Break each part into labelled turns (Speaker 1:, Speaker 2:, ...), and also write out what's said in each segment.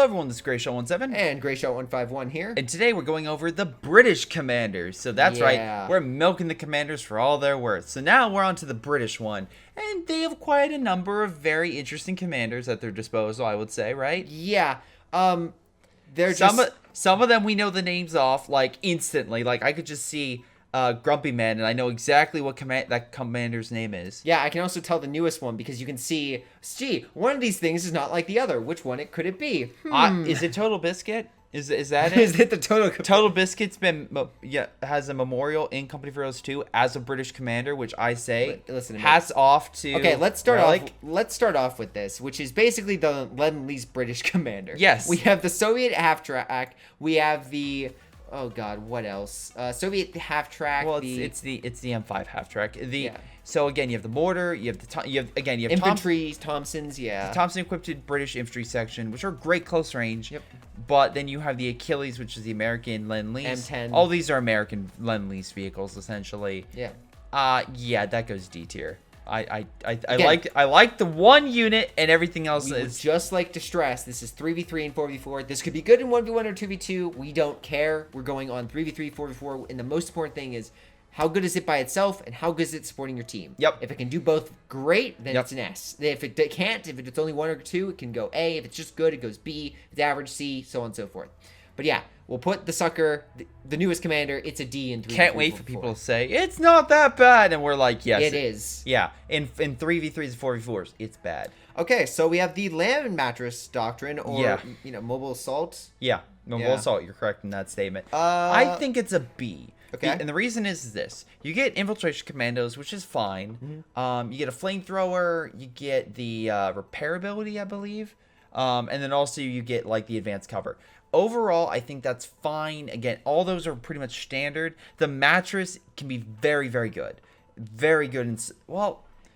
Speaker 1: everyone, this is Greyshot17.
Speaker 2: And Greyshot151 here.
Speaker 1: And today we're going over the British commanders. So that's right, we're milking the commanders for all they're worth. So now we're on to the British one. And they have quite a number of very interesting commanders at their disposal, I would say, right?
Speaker 2: Yeah. They're
Speaker 1: some of them we know the names off, like, instantly. Like, I could just see Grumpy Man, and I know exactly what that commander's name is.
Speaker 2: Yeah, I can also tell the newest one because you can see, gee, one of these things is not like the other. Which one could it be?
Speaker 1: Is it Total Biscuit? Is that it?
Speaker 2: Is it the
Speaker 1: Total Biscuit's has a memorial in Company of Heroes 2 as a British commander, which I say hats off to.
Speaker 2: Okay, let's start off with this, which is basically the Lend-Lease British commander.
Speaker 1: Yes,
Speaker 2: we have the Soviet half track. We have the what else? Soviet half track.
Speaker 1: Well, it's the M5 half track. So again, you have the mortar. You have
Speaker 2: infantry, Thompsons. Yeah,
Speaker 1: the Thompson equipped British infantry section, which are great close range.
Speaker 2: Yep.
Speaker 1: But then you have the Achilles, which is the American Lend-Lease.
Speaker 2: M10.
Speaker 1: All these are American Lend-Lease vehicles, essentially.
Speaker 2: Yeah.
Speaker 1: Yeah, that goes D tier. I like the one unit, and everything else is
Speaker 2: just like to stress. This is 3v3 and 4v4. This could be good in 1v1 or 2v2. We don't care. We're going on 3v3, 4v4, and the most important thing is how good is it by itself, and how good is it supporting your team.
Speaker 1: Yep.
Speaker 2: If it can do both, great. Then it's an S. If it can't, if it's only one or two, it can go A. If it's just good, it goes B. If it's average, C, so on and so forth. But yeah, we'll put the sucker, the newest commander. It's a D in 3v3.
Speaker 1: Can't wait for people to say it's not that bad, and we're like, yes,
Speaker 2: it is.
Speaker 1: Yeah, in 3v3s and 4v4s, it's bad.
Speaker 2: Okay, so we have the land mattress doctrine, or mobile assault.
Speaker 1: Yeah, mobile assault. You're correct in that statement. I think it's a B.
Speaker 2: Okay.
Speaker 1: And the reason is this. You get infiltration commandos, which is fine. Mm-hmm. You get a flamethrower. You get the repairability, I believe. And then also you get, like, the advanced cover. Overall, I think that's fine. Again, all those are pretty much standard. The mattress can be very, very good. Very good.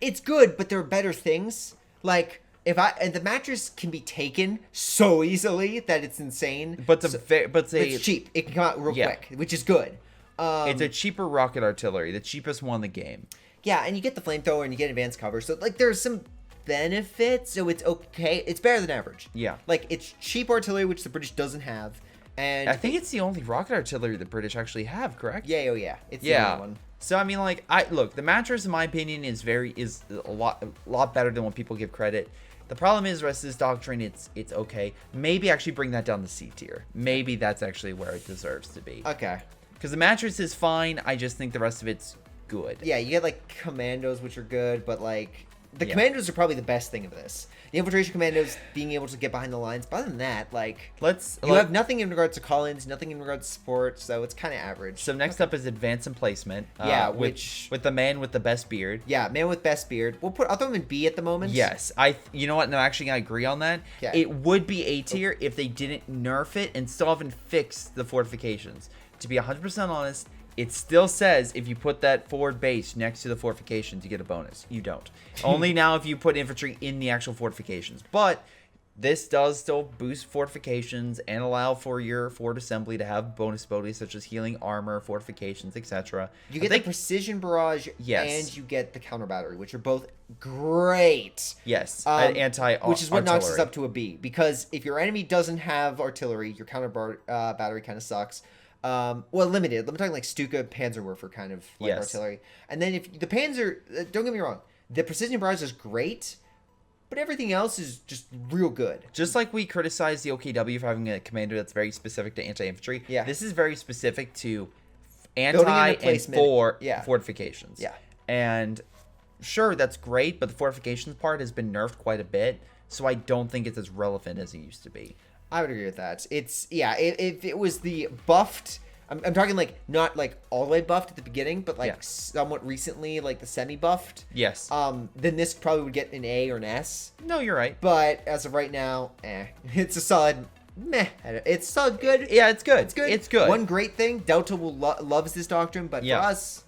Speaker 2: It's good, but there are better things. Like, the mattress can be taken so easily that it's insane.
Speaker 1: But it's
Speaker 2: cheap. It can come out real quick, which is good.
Speaker 1: It's a cheaper rocket artillery, the cheapest one in the game.
Speaker 2: Yeah, and you get the flamethrower and you get advanced cover. So, like, there's some benefits, so it's okay. It's better than average.
Speaker 1: Yeah.
Speaker 2: Like, it's cheap artillery, which the British doesn't have. And
Speaker 1: I think it's the only rocket artillery the British actually have, correct?
Speaker 2: Yeah, It's the only one.
Speaker 1: So, I mean, like, look, the mattress, in my opinion, is a lot better than what people give credit. The problem is, the rest of this doctrine, it's okay. Maybe actually bring that down to C tier. Maybe that's actually where it deserves to be.
Speaker 2: Okay.
Speaker 1: Because the mattress is fine. I just think the rest of it's good.
Speaker 2: Yeah, you get, like, commandos, which are good, but, like, the commandos are probably the best thing of this. The infiltration commandos being able to get behind the lines. But other than that, like, you have nothing in regards to call-ins, nothing in regards to support, so it's kind of average.
Speaker 1: So next up is advanced emplacement. With the man with the best beard.
Speaker 2: Yeah, man with best beard. I'll throw him in B at the moment.
Speaker 1: Yes, you know what? No, actually, I agree on that. Yeah. It would be A tier if they didn't nerf it and still haven't fixed the fortifications. To be 100% honest, it still says if you put that forward base next to the fortifications, you get a bonus. You don't. Only now if you put infantry in the actual fortifications. But this does still boost fortifications and allow for your forward assembly to have bonus abilities such as healing armor, fortifications, etc.
Speaker 2: You get the precision barrage, and you get the counter battery, which are both great.
Speaker 1: Yes, anti-artillery.
Speaker 2: Which is what knocks us up to a B. Because if your enemy doesn't have artillery, your counter battery kind of sucks. Limited. I'm talking like Stuka, Panzerwerfer kind of like artillery. And then if the Panzer, don't get me wrong, the precision barrage is great, but everything else is just real good.
Speaker 1: Just like we criticize the OKW for having a commander that's very specific to anti-infantry, this is very specific to anti and fortifications.
Speaker 2: Yeah.
Speaker 1: And sure, that's great, but the fortifications part has been nerfed quite a bit, so I don't think it's as relevant as it used to be.
Speaker 2: I would agree with that. If it was the buffed, I'm talking like not like all the way buffed at the beginning, but like somewhat recently, like the semi-buffed.
Speaker 1: Yes.
Speaker 2: Then this probably would get an A or an S.
Speaker 1: No, you're right.
Speaker 2: But as of right now, it's a solid meh. It's solid good.
Speaker 1: Yeah, it's good.
Speaker 2: It's good.
Speaker 1: It's good.
Speaker 2: One great thing, Delta loves this doctrine, but for us,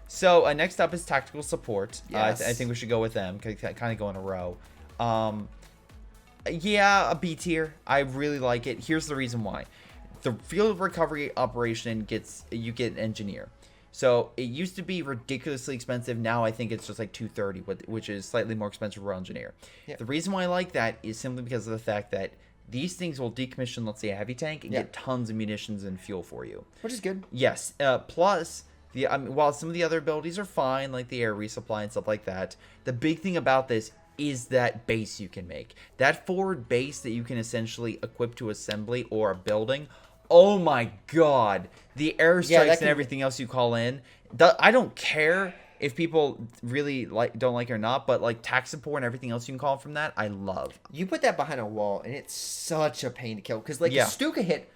Speaker 1: So next up is tactical support.
Speaker 2: Yes.
Speaker 1: I think we should go with them. Kind of go in a row. Yeah, a B tier. I really like it. Here's the reason why. The field recovery operation you get an engineer. So it used to be ridiculously expensive. Now I think it's just like $230, which is slightly more expensive for engineer. Yep. The reason why I like that is simply because of the fact that these things will decommission, let's say, a heavy tank and get tons of munitions and fuel for you.
Speaker 2: Which is good.
Speaker 1: Yes. Plus, while some of the other abilities are fine, like the air resupply and stuff like that, the big thing about this is that base you can make. That forward base that you can essentially equip to assembly or a building. Oh my god. The airstrikes and everything else you call in. I don't care if people really don't like it or not, but like tax support and everything else you can call from that, I love.
Speaker 2: You put that behind a wall, and it's such a pain to kill. Because like a Stuka hit,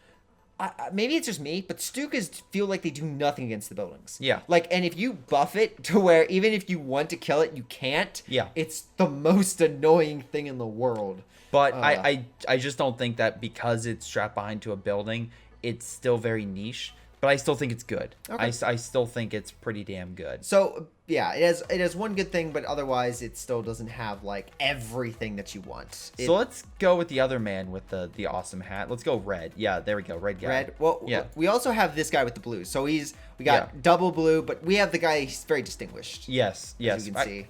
Speaker 2: maybe it's just me, but Stukas feel like they do nothing against the buildings.
Speaker 1: Yeah.
Speaker 2: Like, and if you buff it to where even if you want to kill it, you can't.
Speaker 1: Yeah.
Speaker 2: It's the most annoying thing in the world.
Speaker 1: But I just don't think that because it's strapped behind to a building, it's still very niche. But I still think it's good. Okay. I still think it's pretty damn good.
Speaker 2: So yeah, it has one good thing, but otherwise it still doesn't have like everything that you want.
Speaker 1: So let's go with the other man with the awesome hat. Let's go red. Yeah, there we go. Red guy.
Speaker 2: Red. Well, yeah. We also have this guy with the blue. So we got double blue, but we have the guy. He's very distinguished. As
Speaker 1: Yes.
Speaker 2: you can see.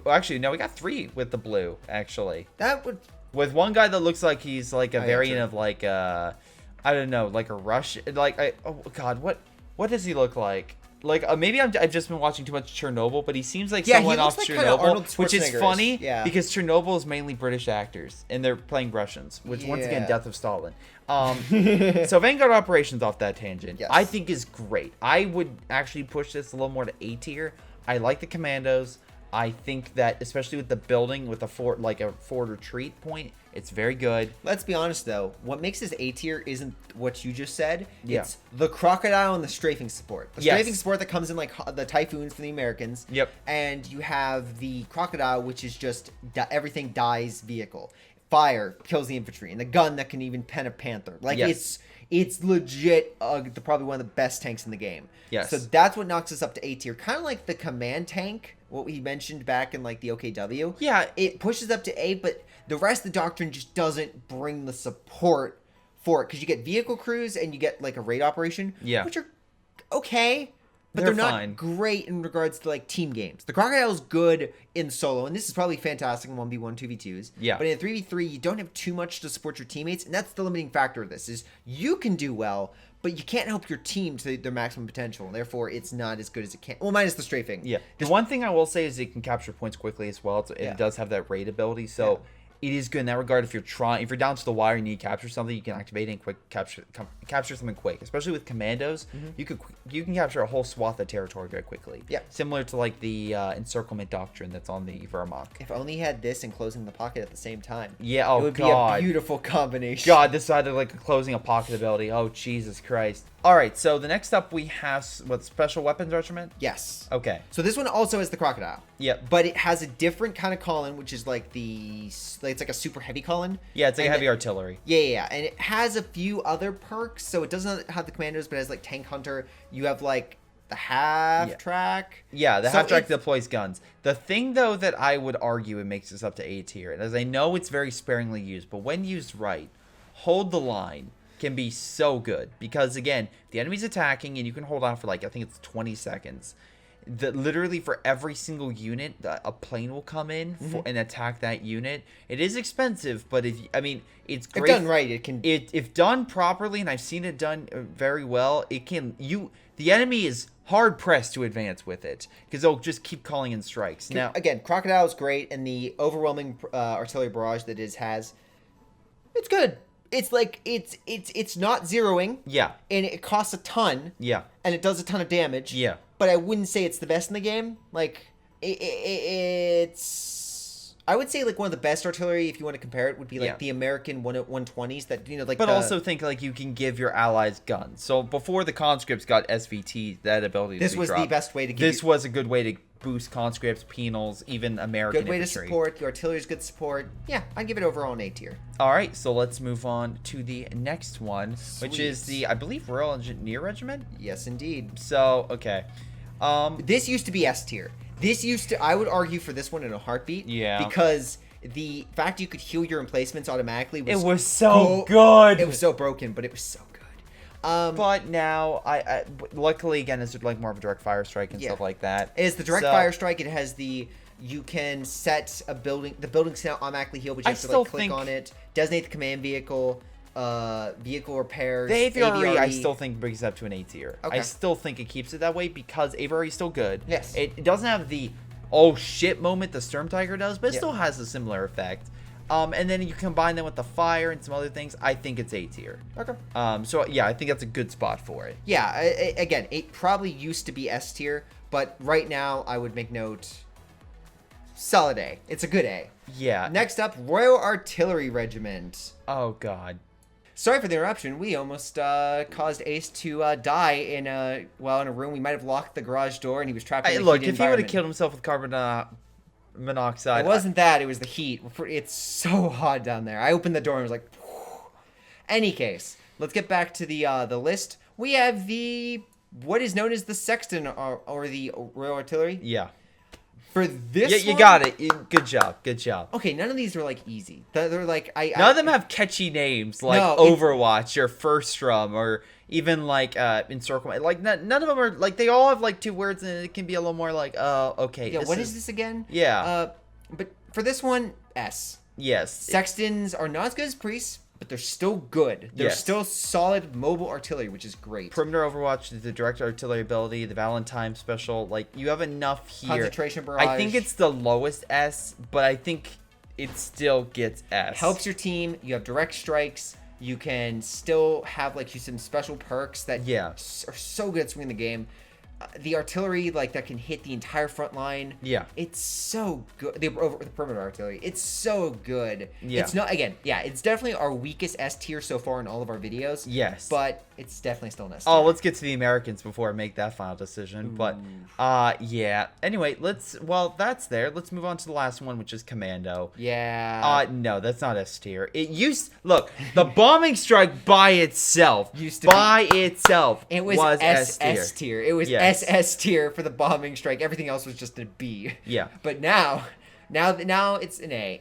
Speaker 1: Actually, no, we got 3 with the blue. Actually,
Speaker 2: that would
Speaker 1: with one guy that looks like he's like a variant of like I don't know, like a Russian, oh god, what does he look like? Like maybe I've just been watching too much Chernobyl, but he seems like someone off Chernobyl, which is funny because Chernobyl is mainly British actors and they're playing Russians, which once again, death of Stalin. So Vanguard Operations off that tangent, I think is great. I would actually push this a little more to A tier. I like the Commandos. I think that especially with the building with a fort, like a forward retreat point, it's very good.
Speaker 2: Let's be honest though, what makes this A tier isn't what you just said. It's the crocodile and the strafing support. The strafing support that comes in like the Typhoons from the Americans.
Speaker 1: Yep.
Speaker 2: And you have the crocodile, which is just everything dies vehicle. Fire kills the infantry, and the gun that can even pen a panther. Like it's legit probably one of the best tanks in the game.
Speaker 1: Yes.
Speaker 2: So that's what knocks us up to A tier. Kind of like the command tank, what we mentioned back in like the OKW.
Speaker 1: Yeah.
Speaker 2: It pushes up to A, but the rest of the doctrine just doesn't bring the support for it. Because you get vehicle crews and you get like a raid operation.
Speaker 1: Yeah.
Speaker 2: Which are okay. But they're not great in regards to like team games. The Crocodile is good in solo, and this is probably fantastic in 1v1, 2v2s.
Speaker 1: Yeah.
Speaker 2: But in a 3v3, you don't have too much to support your teammates, and that's the limiting factor of this, is you can do well, but you can't help your team to their maximum potential. Therefore, it's not as good as it can. Well, minus the strafing.
Speaker 1: Yeah. The one thing I will say is it can capture points quickly as well. It does have that raid ability, so it is good in that regard. If you're down to the wire and you need to capture something, you can activate it and quick capture something quick. Especially with Commandos, you can capture a whole swath of territory very quickly.
Speaker 2: Yeah.
Speaker 1: Similar to like the encirclement doctrine that's on the Wehrmacht.
Speaker 2: If only you had this and closing the pocket at the same time.
Speaker 1: Yeah. Oh,
Speaker 2: it would be a beautiful combination.
Speaker 1: God, this side of like a closing a pocket ability. Oh, Jesus Christ. All right, so the next up we have Special Weapons Regiment?
Speaker 2: Yes.
Speaker 1: Okay.
Speaker 2: So this one also has the Crocodile.
Speaker 1: Yep.
Speaker 2: But it has a different kind of Colin, which is like it's like a super heavy Colin.
Speaker 1: Yeah, it's like heavy artillery.
Speaker 2: Yeah. And it has a few other perks. So it doesn't have the Commandos, but it has like Tank Hunter. You have like the half track.
Speaker 1: Yeah, the half track deploys guns. The thing though that I would argue it makes this up to A tier, and as I know it's very sparingly used, but when used right, Hold the Line can be so good because again, the enemy's attacking and you can hold on for like I think it's 20 seconds. Literally for every single unit, a plane will come in and attack that unit. It is expensive, but it's great.
Speaker 2: If done right, it can.
Speaker 1: If done properly, and I've seen it done very well, it can. The enemy is hard pressed to advance with it because they'll just keep calling in strikes. Now
Speaker 2: again, Crocodile is great, and the overwhelming artillery barrage that it has, it's good. It's like it's not zeroing.
Speaker 1: Yeah.
Speaker 2: And it costs a ton.
Speaker 1: Yeah.
Speaker 2: And it does a ton of damage.
Speaker 1: Yeah.
Speaker 2: But I wouldn't say it's the best in the game. Like it's I would say like one of the best artillery if you want to compare it would be like the American 120s that like.
Speaker 1: But also think like you can give your allies guns. So before the conscripts got SVT, that ability.
Speaker 2: This was the best way to give.
Speaker 1: This was a good way to boost conscripts, penals, even American
Speaker 2: good way
Speaker 1: infantry.
Speaker 2: To support. The artillery's good support. Yeah, I'd give it overall an A tier.
Speaker 1: All right, so let's move on to the next one, which is the, I believe, Royal Engineer Regiment?
Speaker 2: Yes, indeed.
Speaker 1: So, okay.
Speaker 2: This used to be S tier. I would argue for this one in a heartbeat.
Speaker 1: Yeah.
Speaker 2: Because the fact you could heal your emplacements automatically was...
Speaker 1: It was so good!
Speaker 2: It was so broken, but it was so good.
Speaker 1: But now, luckily, again, it's like more of a direct fire strike and stuff like that.
Speaker 2: It is the direct fire strike. It has the You can set the buildings can automatically heal, but you have to like click on it. Designate the command vehicle. Vehicle repairs.
Speaker 1: The AVRE, I still think brings it up to an A tier.
Speaker 2: Okay.
Speaker 1: I still think it keeps it that way because AVRE is still good.
Speaker 2: Yes.
Speaker 1: It doesn't have the oh shit moment the Sturm Tiger does, but it still has a similar effect. And then you combine them with the fire and some other things. I think it's A tier.
Speaker 2: Okay.
Speaker 1: So yeah, I think that's a good spot for it.
Speaker 2: Yeah. Again, it probably used to be S tier, but right now I would make note. Solid A. It's a good A.
Speaker 1: Yeah.
Speaker 2: Next up, Royal Artillery Regiment.
Speaker 1: Oh god.
Speaker 2: Sorry for the interruption. We almost caused Ace to die in a room. We might have locked the garage door, and he was trapped in the
Speaker 1: look,
Speaker 2: heat
Speaker 1: if he would have killed himself with carbon monoxide,
Speaker 2: it wasn't that. It was the heat. It's so hot down there. I opened the door and was like, whew. Any case, let's get back to the list. We have what is known as the Sexton or the Royal Artillery.
Speaker 1: Yeah.
Speaker 2: For this
Speaker 1: yeah, you got it. Good job. Good job.
Speaker 2: Okay, none of these are like easy. They're like
Speaker 1: none of them have catchy names like Overwatch or First Strum or even like Encirclement. Like none of them are like they all have like 2 words and it can be a little more like okay.
Speaker 2: Yeah, what is this again?
Speaker 1: Yeah.
Speaker 2: But for this one, S.
Speaker 1: Yes.
Speaker 2: Sextons are not as good as priests, but they're still good. They're still solid mobile artillery, which is great.
Speaker 1: Perimeter Overwatch, the direct artillery ability, the Valentine special, like you have enough here.
Speaker 2: Concentration barrage.
Speaker 1: I think it's the lowest S, but I think it still gets S.
Speaker 2: Helps your team. You have direct strikes. You can still have like some special perks that are so good at swinging the game. The artillery that can hit the entire front line.
Speaker 1: Yeah,
Speaker 2: it's so good. The perimeter artillery, it's so good.
Speaker 1: Yeah,
Speaker 2: it's not it's definitely our weakest S tier so far in all of our videos.
Speaker 1: Yes,
Speaker 2: but it's definitely still an S tier.
Speaker 1: Oh, let's get to the Americans before I make that final decision. Ooh. But yeah. Anyway, that's there. Let's move on to the last one, which is Commando.
Speaker 2: Yeah.
Speaker 1: No, that's not S tier. Look, the bombing strike by itself
Speaker 2: it was S tier. It was SS tier for the bombing strike. Everything else was just a B.
Speaker 1: Yeah.
Speaker 2: But now it's an A.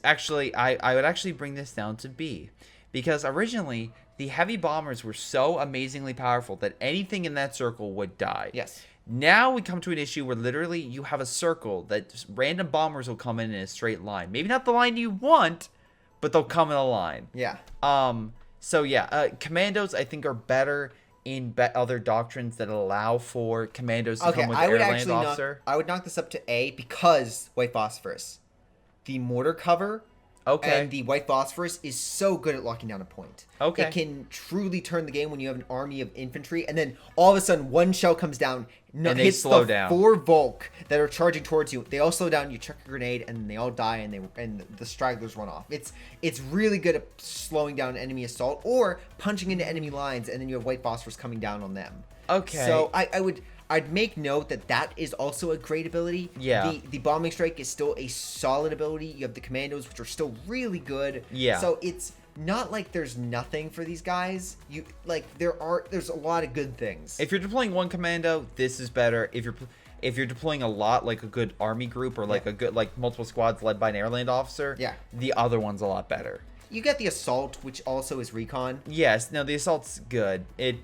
Speaker 1: Actually, I would actually bring this down to B, because originally the heavy bombers were so amazingly powerful that anything in that circle would die.
Speaker 2: Yes.
Speaker 1: Now we come to an issue where literally you have a circle that random bombers will come in a straight line. Maybe not the line you want, but they'll come in a line.
Speaker 2: Yeah.
Speaker 1: So yeah, commandos I think are better in other doctrines that allow for commandos to come with air land officer.
Speaker 2: I would knock this up to A because white phosphorus. The mortar cover and the white phosphorus is so good at locking down a point.
Speaker 1: Okay.
Speaker 2: It can truly turn the game when you have an army of infantry, and then all of a sudden one shell comes down,
Speaker 1: and they slow down.
Speaker 2: 4 Volk that are charging towards you. They all slow down. You chuck a grenade, and they all die, and the stragglers run off. It's really good at slowing down enemy assault or punching into enemy lines, and then you have white phosphorus coming down on them.
Speaker 1: Okay.
Speaker 2: So I'd make note that is also a great ability.
Speaker 1: Yeah.
Speaker 2: The bombing strike is still a solid ability. You have the commandos, which are still really good.
Speaker 1: Yeah.
Speaker 2: So it's not like there's nothing for these guys. There's a lot of good things.
Speaker 1: If you're deploying one commando, this is better. If you're deploying a lot, like a good army group or like a good multiple squads led by an airland officer, the other one's a lot better.
Speaker 2: You get the assault, which also is recon.
Speaker 1: Yes, no, the assault's good. It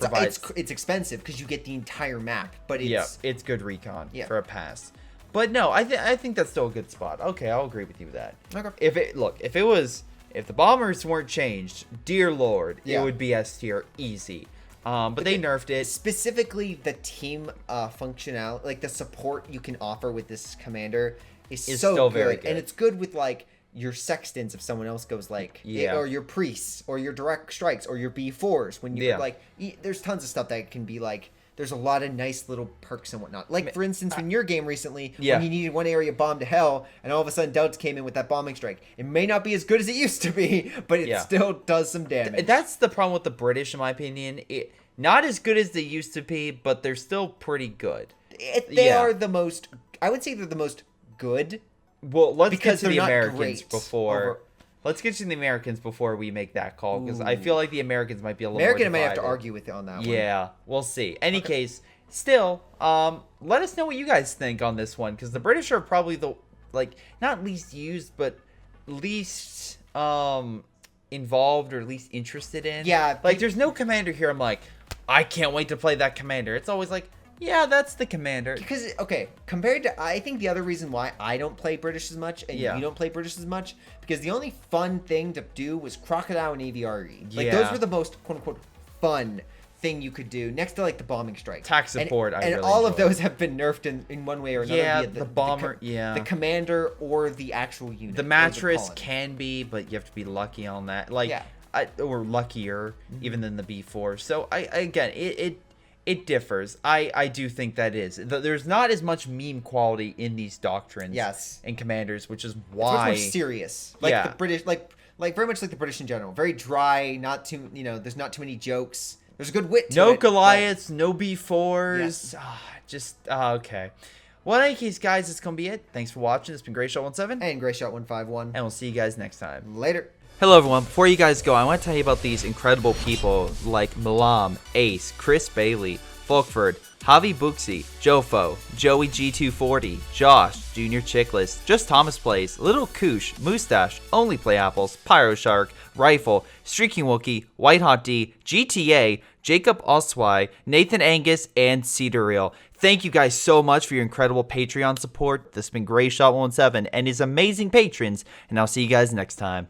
Speaker 1: provides.
Speaker 2: It's expensive because you get the entire map, but
Speaker 1: it's good recon for a pass. But no, I think that's still a good spot. Okay, I'll agree with you with that.
Speaker 2: Okay.
Speaker 1: If the bombers weren't changed, dear lord, it would be S tier easy. But they nerfed it.
Speaker 2: Specifically, the team functionality, like the support you can offer with this commander, is so
Speaker 1: still
Speaker 2: good.
Speaker 1: Very good,
Speaker 2: and it's good with your sextons if someone else goes or your priests or your direct strikes or your B4s when you there's tons of stuff that can be there's a lot of nice little perks and whatnot. For instance, in your game recently, when you needed one area bombed to hell, and all of a sudden Doubts came in with that bombing strike. It may not be as good as it used to be, but it still does some damage.
Speaker 1: That's the problem with the British, in my opinion. Not as good as they used to be, but they're still pretty good.
Speaker 2: They are the most. I would say they're the most good.
Speaker 1: Well, let's get to the Americans before. Let's get to the Americans before we make that call, because I feel like the Americans might be a little more divided.
Speaker 2: May have to argue with you on that one.
Speaker 1: Yeah, we'll see. Any case, still, let us know what you guys think on this one, because the British are probably the not least used, but least involved or least interested in.
Speaker 2: Yeah,
Speaker 1: there's no commander here I'm like, I can't wait to play that commander. It's always like, Yeah, that's the commander.
Speaker 2: Because, okay, compared to, I think the other reason why I don't play British as much and you don't play British as much, because the only fun thing to do was Crocodile and AVRE. Like, those were the most, quote-unquote, fun thing you could do next to, like, the bombing strike.
Speaker 1: Tax support,
Speaker 2: and
Speaker 1: really
Speaker 2: all
Speaker 1: enjoy.
Speaker 2: of those have been nerfed in one way or another.
Speaker 1: Yeah,
Speaker 2: via
Speaker 1: the bomber,
Speaker 2: the commander or the actual unit.
Speaker 1: The mattress can be, but you have to be lucky on that. Like, or luckier, even than the B4. So, again, it differs. I do think that is. There's not as much meme quality in these doctrines and commanders, which is why...
Speaker 2: It's much more serious. Like the British, like very much like the British in general. Very dry, not too, there's not too many jokes. There's a good wit to
Speaker 1: no
Speaker 2: it.
Speaker 1: Goliaths, no B4s. Okay. Well, in any case, guys, that's going to be it. Thanks for watching. It's been Greyshot17.
Speaker 2: And Greyshot151.
Speaker 1: And we'll see you guys next time.
Speaker 2: Later.
Speaker 1: Hello everyone, before you guys go, I want to tell you about these incredible people like Milam, Ace, Chris Bailey, Folkvard, Javibuxi, Jfoe, Joey G240, Josh, Junior Chicklis, JustThomasPlays, Little Koosh, Mustaach, Onlyplayapples, Pyroshark, Rifle, Streakingwookie, WhiteHotD, GTA, Jakub Ocwieja, Nathan Angus, and Cedarteal. Thank you guys so much for your incredible Patreon support. This has been Greyshot17 and his amazing patrons, and I'll see you guys next time.